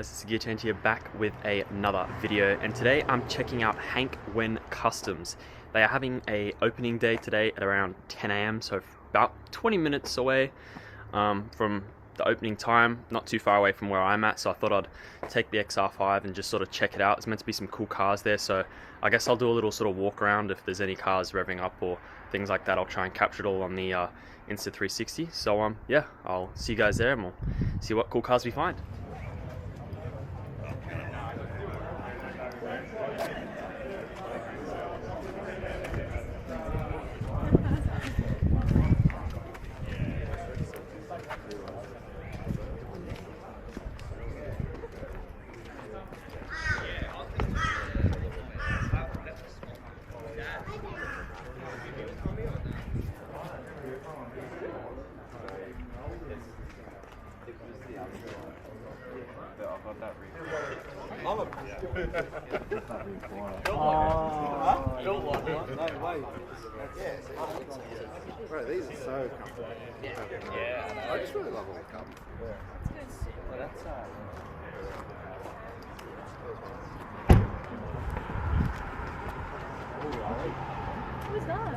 guys, it's TheGearChange here, back with another video, and today I'm checking out Hank Wen Customs. They are having a opening day today at around 10 AM, so about 20 minutes away from the opening time, not too far away from where I'm at, so I thought I'd take the XR5 and just sort of check it out. There's meant to be some cool cars there, so I guess I'll do a little sort of walk around. If there's any cars revving up or things like that, I'll try and capture it all on the Insta360. So yeah, I'll see you guys there and we'll see what cool cars we find. Bro, these are so comfortable. Yeah. I just really love all the come. Well, that's Who's that?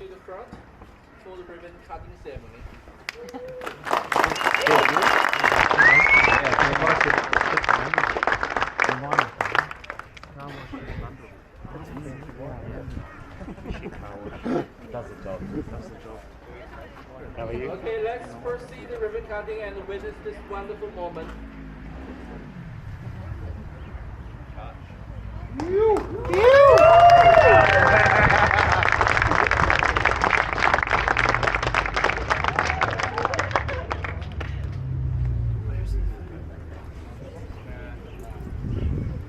to the front for the ribbon cutting ceremony. Does the job. How are you? Okay, let's proceed the ribbon cutting and witness this wonderful moment.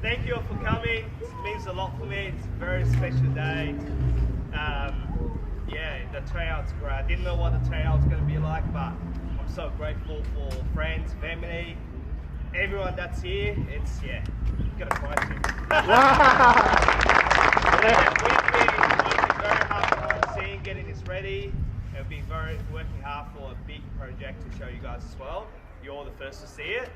Thank you all for coming. It means a lot for me. It's a very special day. Yeah, the turnout's great. I didn't know what the turnout was going to be like, but I'm so grateful for friends, family, everyone that's here. It's, yeah, you've got to cry to. We've been working very hard behind the scene, getting this ready, and we've been working hard for a big project to show you guys as well. You're all the first to see it.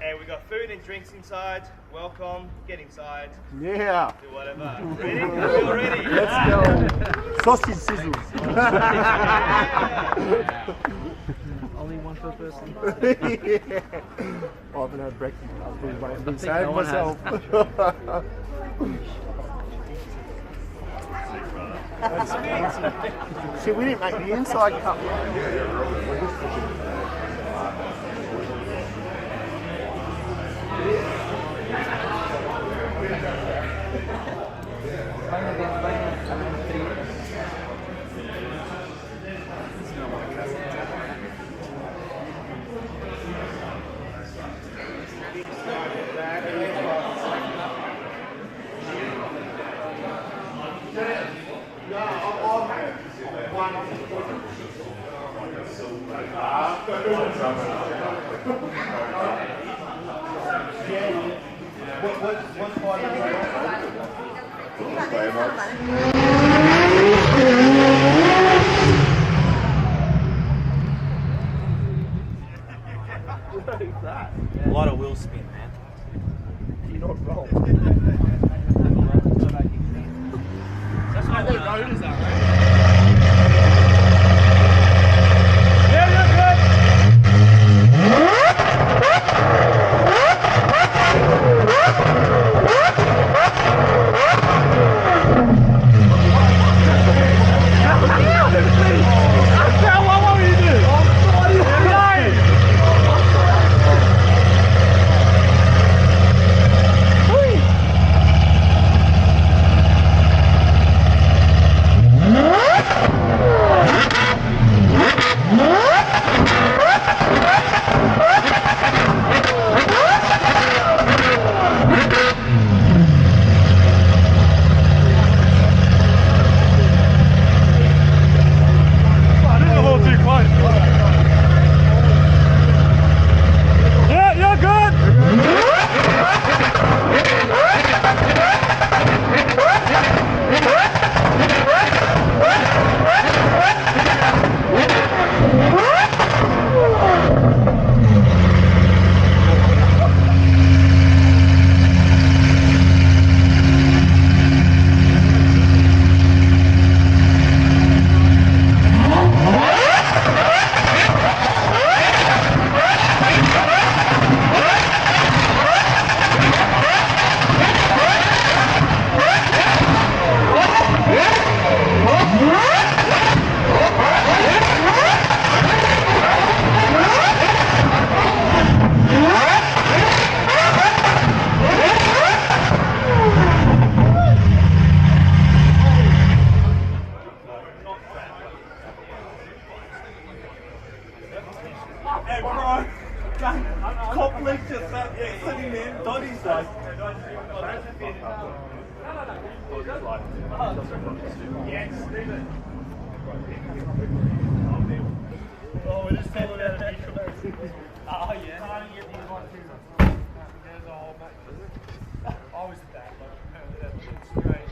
And we got food and drinks inside. Welcome. Get inside. Yeah. Do whatever. Ready? Are we all ready? Let's go. Sausage sizzles. Only one per person. Yeah. I haven't had breakfast. I've been saving myself. See, we didn't make the inside cut. A lot of wheel spin, man. You're not wrong. That's why the road is that, right? Yeah, you're Hey, bro. Complex just sitting there. Donnie's like. Oh, we're just talking about the neutral. Oh, yeah. Can't get these ones too. There's a whole mate. I was that, like, straight.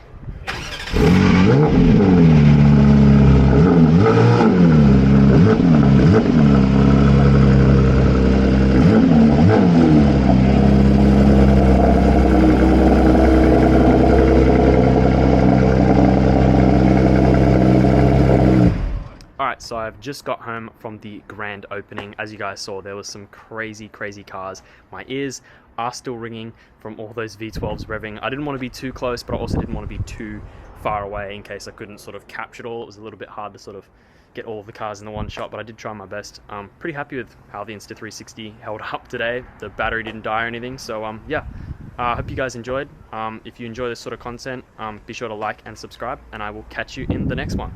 Alright, so I've just got home from the grand opening. As you guys saw, there was some crazy cars. My ears are still ringing from all those V12s revving. I didn't want to be too close, but I also didn't want to be too far away in case I couldn't sort of capture it all. It was a little bit hard to sort of get all of the cars in the one shot, but I did try my best. Pretty happy with how the Insta360 held up today. The battery didn't die or anything, so yeah. I hope you guys enjoyed. If you enjoy this sort of content, be sure to like and subscribe, and I will catch you in the next one.